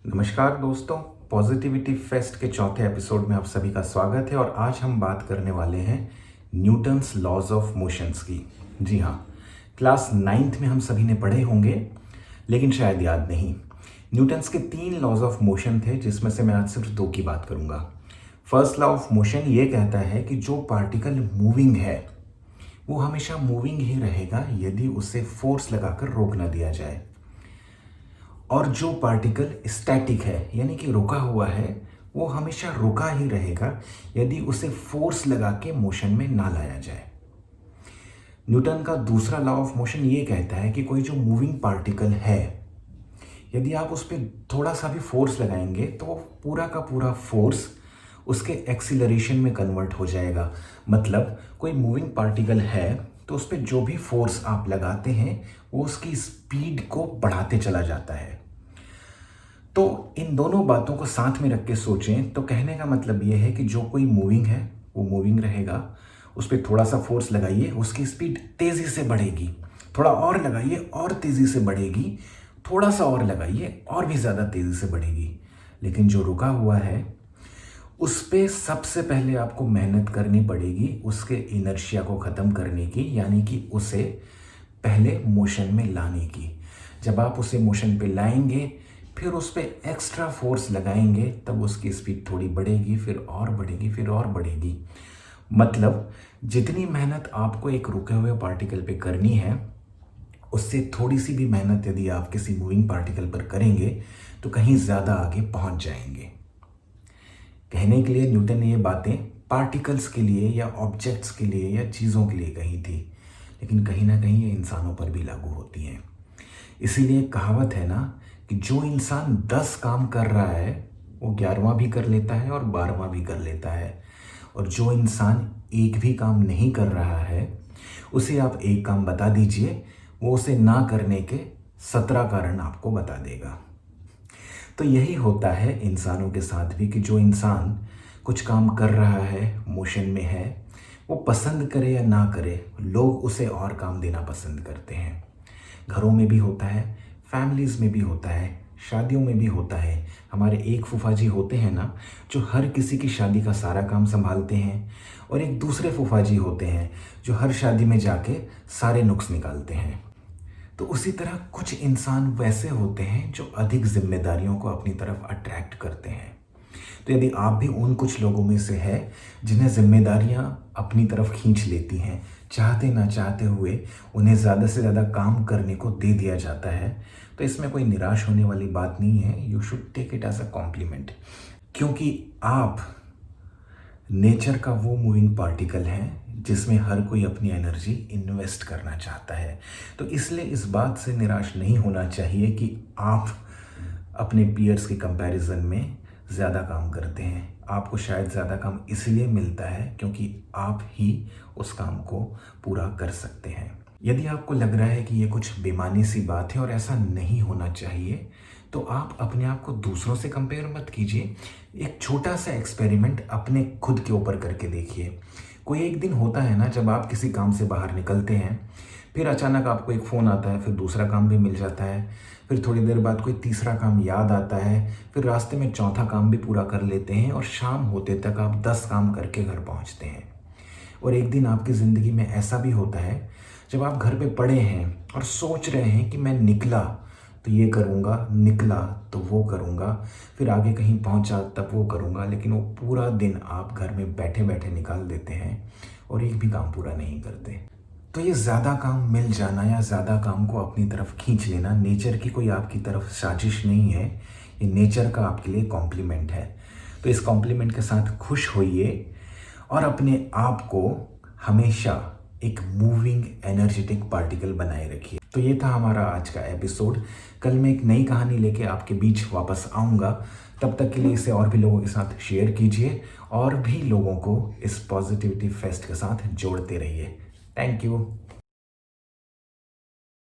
नमस्कार दोस्तों, positivity fest के चौथे एपिसोड में आप सभी का स्वागत है। और आज हम बात करने वाले हैं न्यूटन्स लॉज ऑफ मोशंस की। जी हाँ, क्लास 9th में हम सभी ने पढ़े होंगे, लेकिन शायद याद नहीं। न्यूटन्स के 3 लॉज ऑफ मोशन थे, जिसमें से मैं आज सिर्फ 2 की बात करूंगा। फर्स्ट लॉ ऑफ मोशन ये कहता है कि जो पार्टिकल मूविंग है वो हमेशा मूविंग ही रहेगा यदि उसे फोर्स लगाकर रोक ना दिया जाए, और जो पार्टिकल स्टैटिक है यानी कि रुका हुआ है वो हमेशा रुका ही रहेगा यदि उसे फोर्स लगा के मोशन में ना लाया जाए। न्यूटन का दूसरा लॉ ऑफ मोशन ये कहता है कि कोई जो मूविंग पार्टिकल है, यदि आप उस पर थोड़ा सा भी फोर्स लगाएंगे तो वो पूरा का पूरा फोर्स उसके एक्सीलरेशन में कन्वर्ट हो जाएगा। मतलब कोई मूविंग पार्टिकल है तो उस पर जो भी फोर्स आप लगाते हैं वो उसकी स्पीड को बढ़ाते चला जाता है। तो इन दोनों बातों को साथ में रख के सोचें तो कहने का मतलब ये है कि जो कोई मूविंग है वो मूविंग रहेगा, उस पर थोड़ा सा फोर्स लगाइए उसकी स्पीड तेज़ी से बढ़ेगी, थोड़ा और लगाइए और तेज़ी से बढ़ेगी, थोड़ा सा और लगाइए और भी ज़्यादा तेज़ी से बढ़ेगी। लेकिन जो रुका हुआ है उस पर सबसे पहले आपको मेहनत करनी पड़ेगी उसके इनर्शिया को ख़त्म करने की, यानी कि उसे पहले मोशन में लाने की। जब आप उसे मोशन पे लाएंगे फिर उस पर एक्स्ट्रा फोर्स लगाएंगे तब उसकी स्पीड थोड़ी बढ़ेगी, फिर और बढ़ेगी, फिर और बढ़ेगी। मतलब जितनी मेहनत आपको एक रुके हुए पार्टिकल पे करनी है उससे थोड़ी सी भी मेहनत यदि आप किसी मूविंग पार्टिकल पर करेंगे तो कहीं ज़्यादा आगे पहुंच जाएंगे। कहने के लिए न्यूटन ने ये बातें पार्टिकल्स के लिए या ऑब्जेक्ट्स के लिए या चीज़ों के लिए कही थी, लेकिन कहीं ना कहीं ये इंसानों पर भी लागू होती हैं। इसीलिए कहावत है ना कि जो इंसान 10 काम कर रहा है वो 11वां भी कर लेता है और 12वां भी कर लेता है, और जो इंसान एक भी काम नहीं कर रहा है उसे आप एक काम बता दीजिए, वो उसे ना करने के 17 कारण आपको बता देगा। तो यही होता है इंसानों के साथ भी कि जो इंसान कुछ काम कर रहा है, मोशन में है, वो पसंद करे या ना करे लोग उसे और काम देना पसंद करते हैं। घरों में भी होता है, फैमिलीज़ में भी होता है, शादियों में भी होता है। हमारे एक फूफा जी होते हैं ना जो हर किसी की शादी का सारा काम संभालते हैं, और एक दूसरे फूफा जी होते हैं जो हर शादी में जाके सारे नुक्स निकालते हैं। तो उसी तरह कुछ इंसान वैसे होते हैं जो अधिक जिम्मेदारियों को अपनी तरफ अट्रैक्ट करते हैं। तो यदि आप भी उन कुछ लोगों में से है जिन्हें जिम्मेदारियां अपनी तरफ खींच लेती हैं, चाहते ना चाहते हुए उन्हें ज़्यादा से ज़्यादा काम करने को दे दिया जाता है, तो इसमें कोई निराश होने वाली बात नहीं है। You should take it as a compliment, क्योंकि आप नेचर का वो मूविंग पार्टिकल है जिसमें हर कोई अपनी एनर्जी इन्वेस्ट करना चाहता है। तो इसलिए इस बात से निराश नहीं होना चाहिए कि आप अपने पीयर्स के कंपैरिजन में ज़्यादा काम करते हैं। आपको शायद ज़्यादा काम इसलिए मिलता है क्योंकि आप ही उस काम को पूरा कर सकते हैं। यदि आपको लग रहा है कि ये कुछ बेमानी सी बात है और ऐसा नहीं होना चाहिए, तो आप अपने आप को दूसरों से कंपेयर मत कीजिए। एक छोटा सा एक्सपेरिमेंट अपने खुद के ऊपर करके देखिए। कोई एक दिन होता है ना जब आप किसी काम से बाहर निकलते हैं, फिर अचानक आपको एक फ़ोन आता है, फिर दूसरा काम भी मिल जाता है, फिर थोड़ी देर बाद कोई तीसरा काम याद आता है, फिर रास्ते में चौथा काम भी पूरा कर लेते हैं, और शाम होते तक आप 10 काम करके घर पहुंचते हैं। और एक दिन आपकी ज़िंदगी में ऐसा भी होता है जब आप घर पे पड़े हैं और सोच रहे हैं कि मैं निकला तो ये करूँगा, निकला तो वो करूँगा, फिर आगे कहीं पहुँचा तब वो करूँगा, लेकिन वो पूरा दिन आप घर में बैठे बैठे निकाल देते हैं और एक भी काम पूरा नहीं करते। तो ये ज़्यादा काम मिल जाना या ज़्यादा काम को अपनी तरफ खींच लेना नेचर की कोई आपकी तरफ साजिश नहीं है, ये नेचर का आपके लिए कॉम्प्लीमेंट है। तो इस कॉम्प्लीमेंट के साथ खुश होइए और अपने आप को हमेशा एक मूविंग एनर्जेटिक पार्टिकल बनाए रखिए। तो ये था हमारा आज का एपिसोड। कल मैं एक नई कहानी लेके आपके बीच वापस आऊँगा। तब तक के लिए इसे और भी लोगों के साथ शेयर कीजिए और भी लोगों को इस पॉजिटिविटी फेस्ट के साथ जोड़ते रहिए। Thank you.